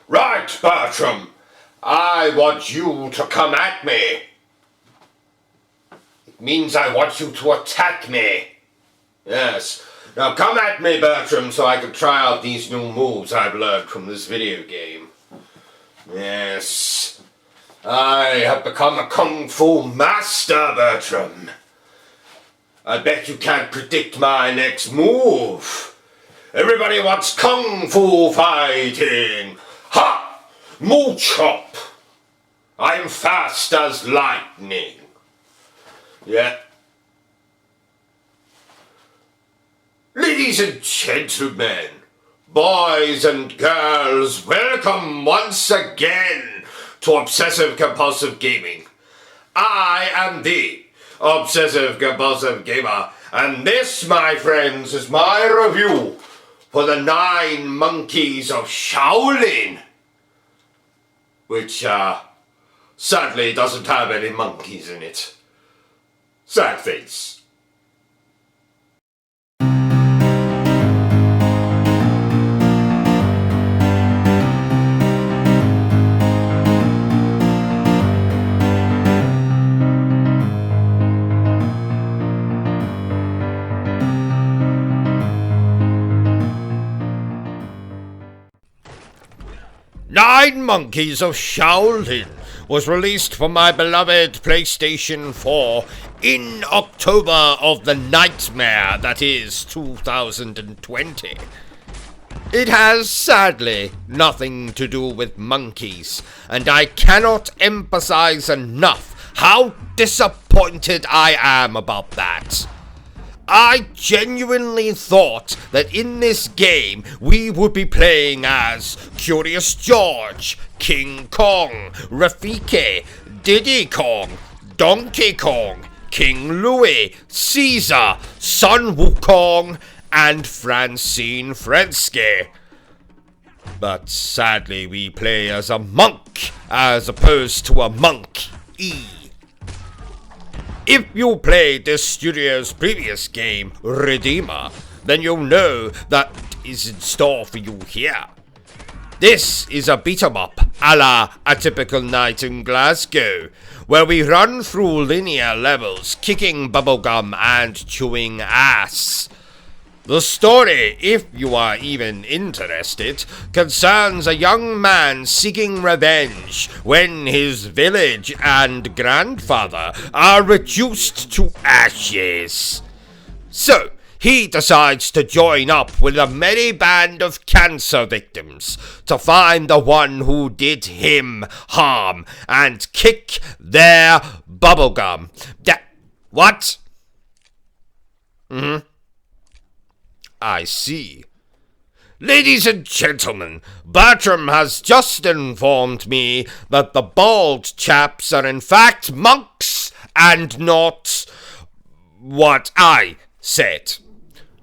Right, Bertrum. I want you to come at me. It means I want you to attack me. Yes. Now come at me, Bertrum, so I can try out these new moves I've learned from this video game. Yes. I have become a Kung Fu master, Bertrum. I bet you can't predict my next move. Everybody wants Kung Fu fighting. Ha! Moo chop! I am fast as lightning. Yeah. Ladies and gentlemen, boys and girls, welcome once again to Obsessive Compulsive Gaming. I am the Obsessive Compulsive Gamer, and this, my friends, is my review for the 9 Monkeys of Shaolin, which, sadly doesn't have any monkeys in it. Sad face. Nine Monkeys of Shaolin was released for my beloved PlayStation 4 in October of the nightmare that is 2020. It has, sadly, nothing to do with monkeys, and I cannot emphasize enough how disappointed I am about that. I genuinely thought that in this game we would be playing as Curious George, King Kong, Rafiki, Diddy Kong, Donkey Kong, King Louie, Caesar, Sun Wukong, and Francine Frensky. But sadly we play as a monk as opposed to a monkey. If you played this studio's previous game, Redeemer, then you'll know that is in store for you here. This is a beat-em-up a la A Typical Night in Glasgow, where we run through linear levels, kicking bubblegum and chewing ass. The story, if you are even interested, concerns a young man seeking revenge when his village and grandfather are reduced to ashes. So, he decides to join up with a merry band of cancer victims to find the one who did him harm and kick their bubblegum. What? I see. Ladies and gentlemen, Bertrum has just informed me that the bald chaps are in fact monks and not what I said.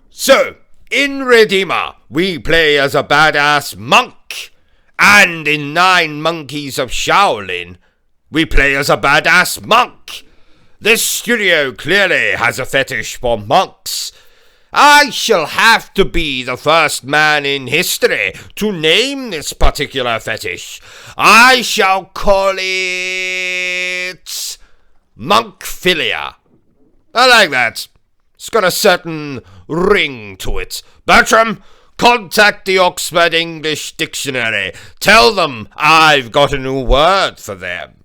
So, in Redeemer, we play as a badass monk, and in 9 Monkeys of Shaolin, we play as a badass monk. This studio clearly has a fetish for monks. I shall have to be the first man in history to name this particular fetish. I shall call it monkphilia. I like that. It's got a certain ring to it. Bertrum, contact the Oxford English Dictionary. Tell them I've got a new word for them.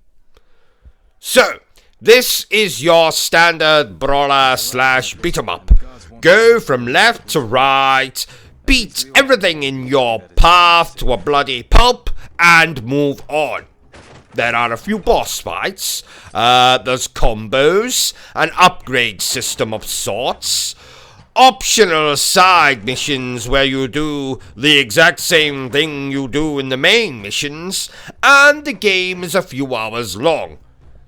So, this is your standard brawler / beat-em-up. Go from left to right, beat everything in your path to a bloody pulp, and move on. There are a few boss fights, there's combos, an upgrade system of sorts, optional side missions where you do the exact same thing you do in the main missions, and the game is a few hours long.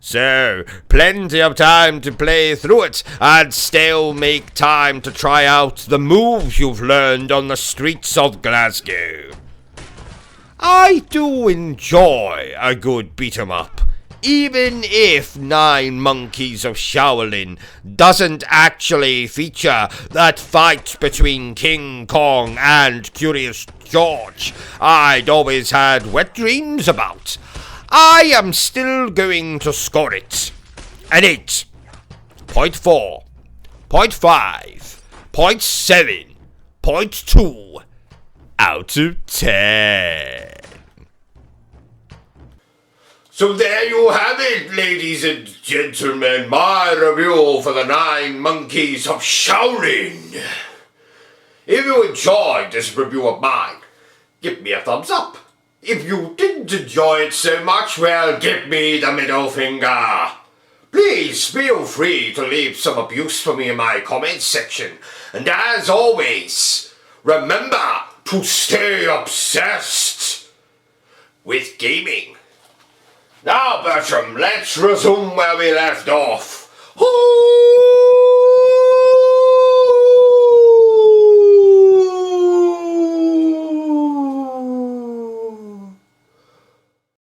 So, plenty of time to play through it, and still make time to try out the moves you've learned on the streets of Glasgow. I do enjoy a good beat-em-up, even if 9 Monkeys of Shaolin doesn't actually feature that fight between King Kong and Curious George I'd always had wet dreams about, I am still going to score it an 8, 0.4, 0.5, 0.7, 0.2 out of 10. So there you have it, ladies and gentlemen, my review for the 9 Monkeys of Shaolin. If you enjoyed this review of mine, give me a thumbs up. If you didn't enjoy it so much, well, give me the middle finger. Please feel free to leave some abuse for me in my comments section. And as always, remember to stay obsessed with gaming. Now, Bertram, let's resume where we left off. Ooh!